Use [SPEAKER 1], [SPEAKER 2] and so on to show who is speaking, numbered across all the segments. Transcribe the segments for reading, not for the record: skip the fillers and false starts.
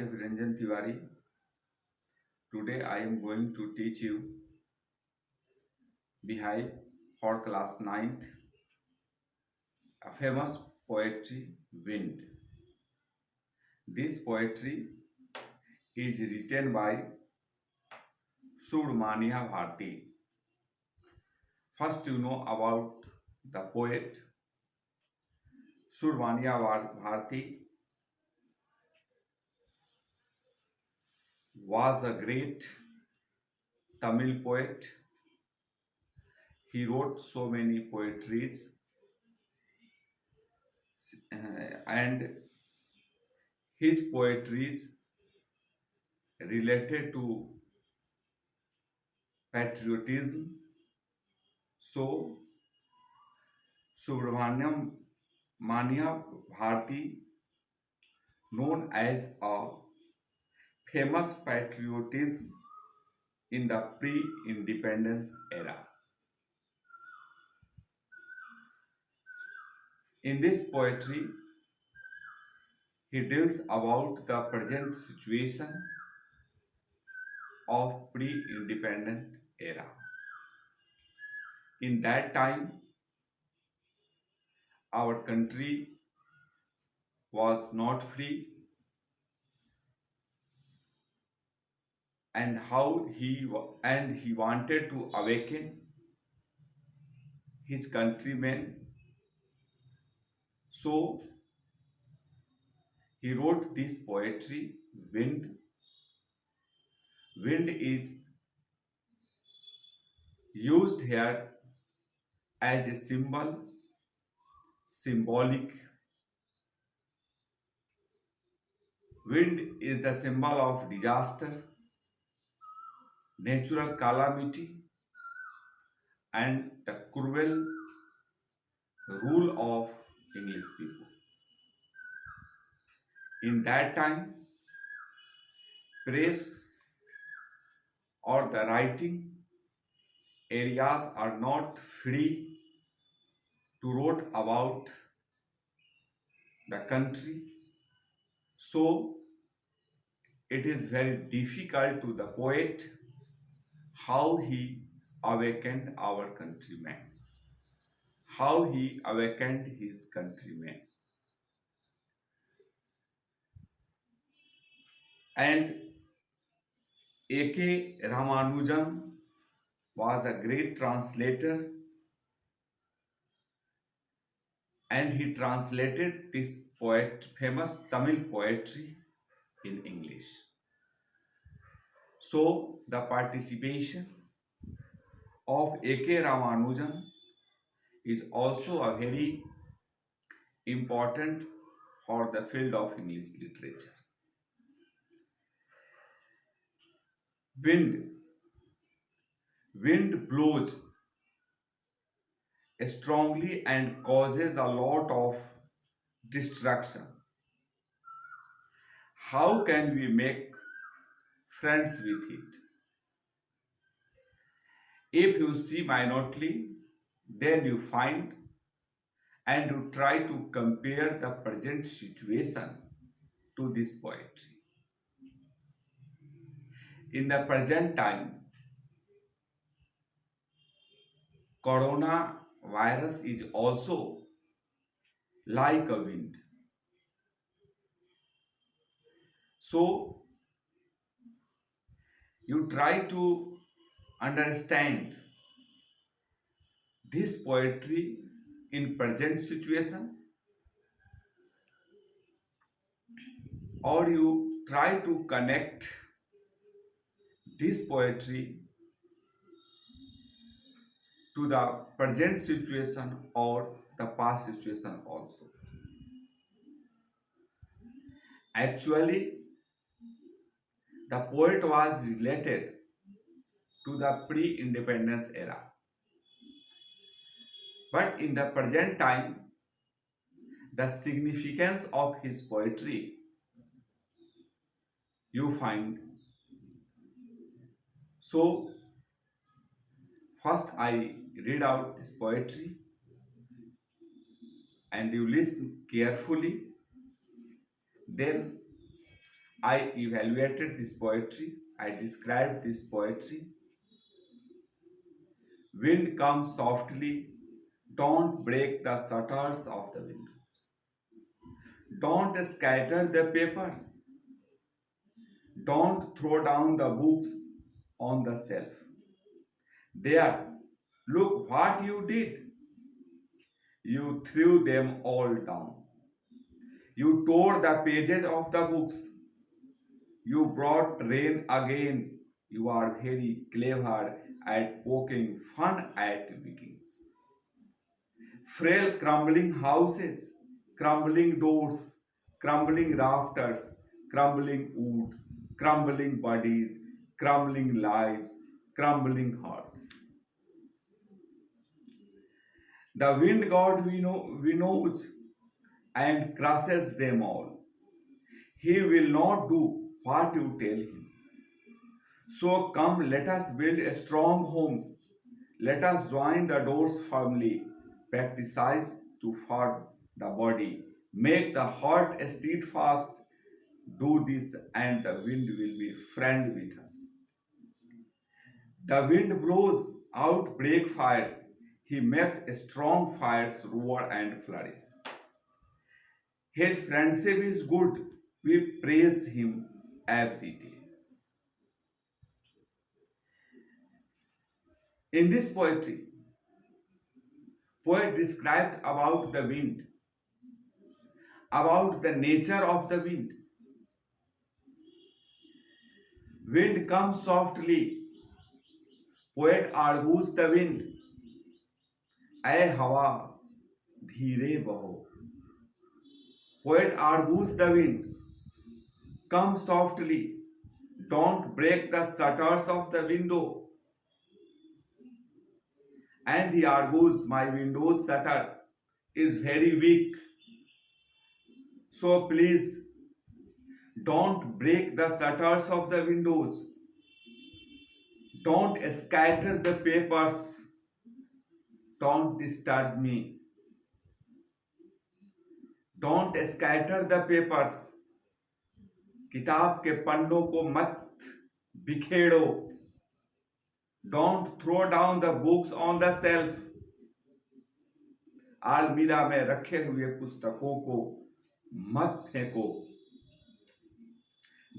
[SPEAKER 1] Ranjan Tiwari. Today I am going to teach you Bihai for class ninth, a famous poetry Wind. This poetry is written by Subramania Bharti. First you know about the poet Subramania Bharti was a great Tamil poet. He wrote so many poetries and his poetries related to patriotism. So Subramaniam Mania Bharti, known as a famous patriotism in the pre-independence era. In this poetry, he deals about the present situation of pre-independent era. In that time, our country was not free, and he wanted to awaken his countrymen. So he wrote this poetry, Wind. Wind is used here as a symbolic. Wind is the symbol of disaster, natural calamity, and the cruel rule of English people. In that time, press or the writing areas are not free to write about the country. So it is very difficult to the poet how he awakened our countrymen, how he awakened his countrymen. And A.K. Ramanujan was a great translator, and he translated this famous Tamil poetry in English. So the participation of A.K. Ramanujan is also a very important for the field of English literature. Wind. Wind blows strongly and causes a lot of destruction. How can we make friends with it? If you see minutely, then you find and you try to compare the present situation to this poetry. In the present time, coronavirus is also like a wind. So you try to understand this poetry in present situation, or you try to connect this poetry to the present situation or the past situation also. Actually, the poet was related to the pre-independence era. But in the present time, the significance of his poetry you find. So, first I read out this poetry and you listen carefully. Then I evaluated this poetry, I described this poetry. Wind comes softly, don't break the shutters of the windows. Don't scatter the papers. Don't throw down the books on the shelf. There, look what you did. You threw them all down. You tore the pages of the books. You brought rain again. You are very clever at poking fun at vikings. Frail crumbling houses, crumbling doors, crumbling rafters, crumbling wood, crumbling bodies, crumbling lives, crumbling hearts. The wind god we knows and crushes them all. He will not do what you tell him. So come, let us build strong homes. Let us join the doors firmly. Practice to form the body. Make the heart steadfast. Do this, and the wind will be friend with us. The wind blows out break fires. He makes strong fires roar and flourish. His friendship is good. We praise him every day. In this poetry, poet described about the wind, about the nature of the wind. Wind comes softly. Poet argues the wind. ऐ हवा धीरे बहो. Poet argues the wind. Come softly. Don't break the shutters of the window. And he argues, my window's shutter is very weak. So please don't break the shutters of the windows. Don't scatter the papers. Don't disturb me. Don't scatter the papers. किताब के पन्नों को मत बिखेड़ो. Don't throw down the books on the shelf. अलमीरा में रखे हुए पुस्तकों को मत फेंको.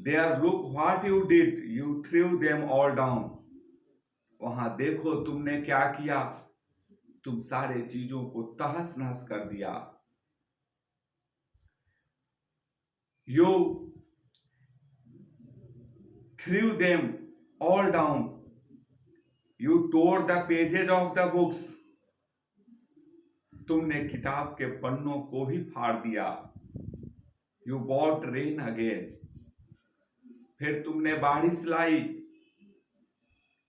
[SPEAKER 1] There, look what you did. You threw them all down. वहां देखो तुमने क्या किया. तुम सारे चीजों को तहस नहस कर दिया. You threw them all down. You tore the pages of the books. तुमने किताब के पन्नों को भी फाड़ दिया. You brought rain again. फिर तुमने बारिश लाई.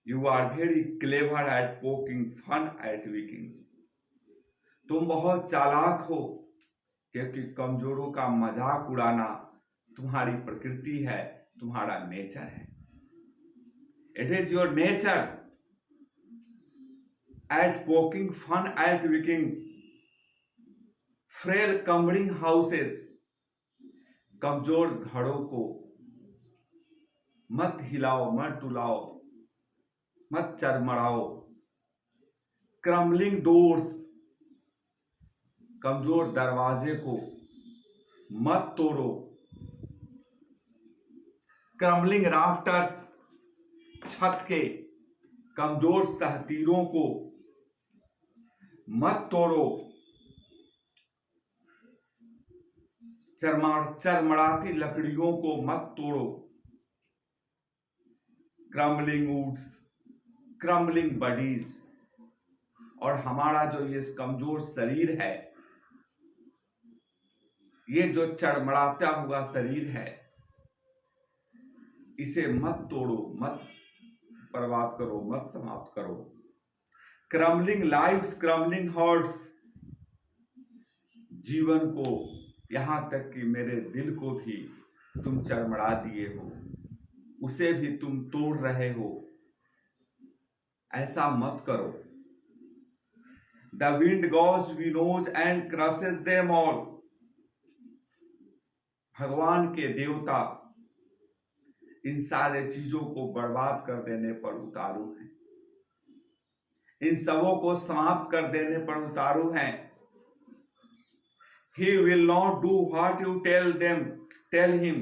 [SPEAKER 1] You are very clever at poking fun at vikings. तुम बहुत चालाक हो, क्योंकि कमजोरों का मजाक उड़ाना तुम्हारी प्रकृति है, तुम्हारा नेचर है. It is your nature at poking fun at vikings. Frail crumbling houses, कमजोर घरों को मत हिलाओ, मत डुलाओ, मत चरमराओ. क्रम्बलिंग डोर्स, कमजोर दरवाजे को मत तोड़ो. क्रम्बलिंग राफ्टर्स, छत के कमजोर सहतीरों को मत तोड़ो. चरमराती लकड़ियों को मत तोड़ो. Crumbling woods, crumbling bodies. और हमारा जो ये कमजोर शरीर है, ये जो चरमराता हुआ शरीर है, इसे मत तोड़ो, मत बर्बाद करो, मत समाप्त करो. Crumbling lives, crumbling hearts. जीवन को, यहां तक कि मेरे दिल को भी तुम चरमरा दिए हो, उसे भी तुम तोड़ रहे हो. ऐसा मत करो. The wind goes, we knows and crushes them all. भगवान के देवता इन सारे चीजों को बर्बाद कर देने पर उतारू हैं, इन सबों को समाप्त कर देने पर उतारू हैं। He will not do what you tell him.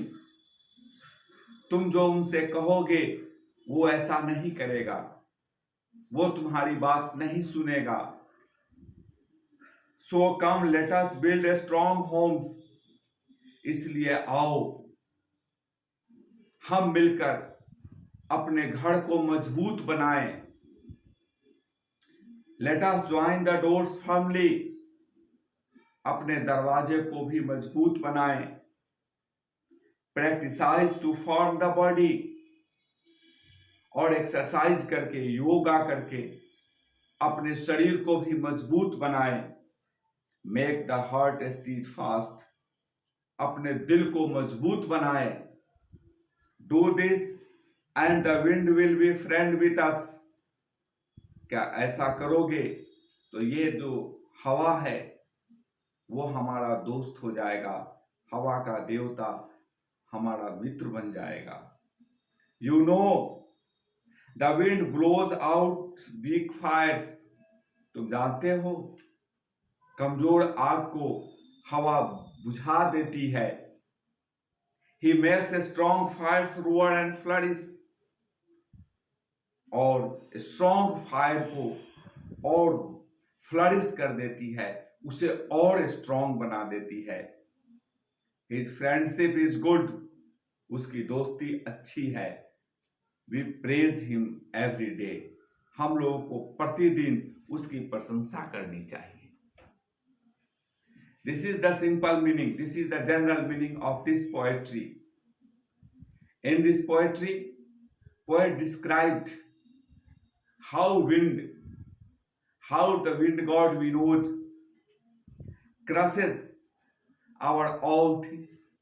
[SPEAKER 1] तुम जो उनसे कहोगे वो ऐसा नहीं करेगा, वो तुम्हारी बात नहीं सुनेगा। So come, let us build a strong homes. इसलिए आओ हम मिलकर अपने घर को मजबूत बनाएं। Let us join the doors firmly. अपने दरवाजे को भी मजबूत बनाएं। Practice to form the body. और एक्सरसाइज करके, योगा करके अपने शरीर को भी मजबूत बनाएं। Make the heart steadfast. अपने दिल को मजबूत बनाएं। Do this and the wind will be friend with us. क्या ऐसा करोगे तो ये जो हवा है वो हमारा दोस्त हो जाएगा, हवा का देवता हमारा मित्र बन जाएगा। You know, the wind blows out weak fires. तुम जानते हो कमजोर आग को हवा बुझा देती है। He makes a strong fires roar and flourish. और स्ट्रॉन्ग फायर को और फ्लरिश कर देती है, उसे और स्ट्रॉन्ग बना देती है। His friendship is good. उसकी दोस्ती अच्छी है। We praise him every day. हम लोगों को प्रतिदिन उसकी प्रशंसा करनी चाहिए। This is the simple meaning. This is the general meaning of this poetry. In this poetry, poet described how the wind god we know crushes our all things,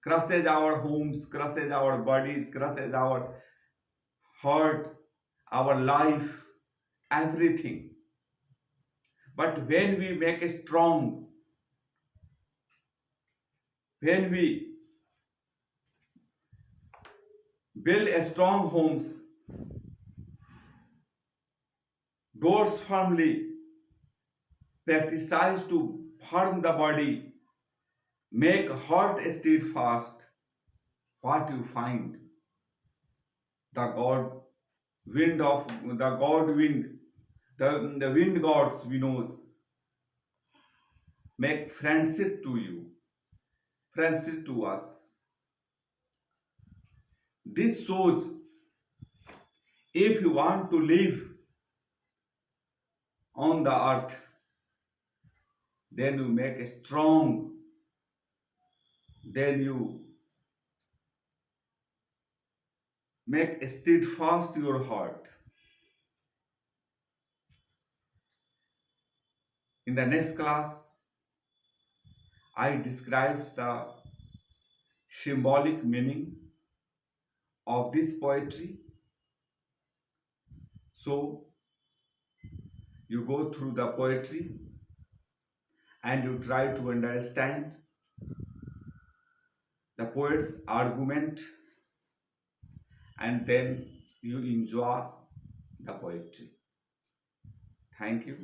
[SPEAKER 1] crushes our homes, crushes our bodies, crushes our heart, our life, everything. But when we make a strong, when we build a strong homes, doors firmly, practice to form the body, make heart steadfast, what you find? The wind, the wind gods we knows, make friendship to you, friendship to us. This shows if you want to live on the earth, then you make a strong, then you make steadfast your heart. In the next class, I describe the symbolic meaning of this poetry. So, you go through the poetry and you try to understand the poet's argument, and then you enjoy the poetry. Thank you.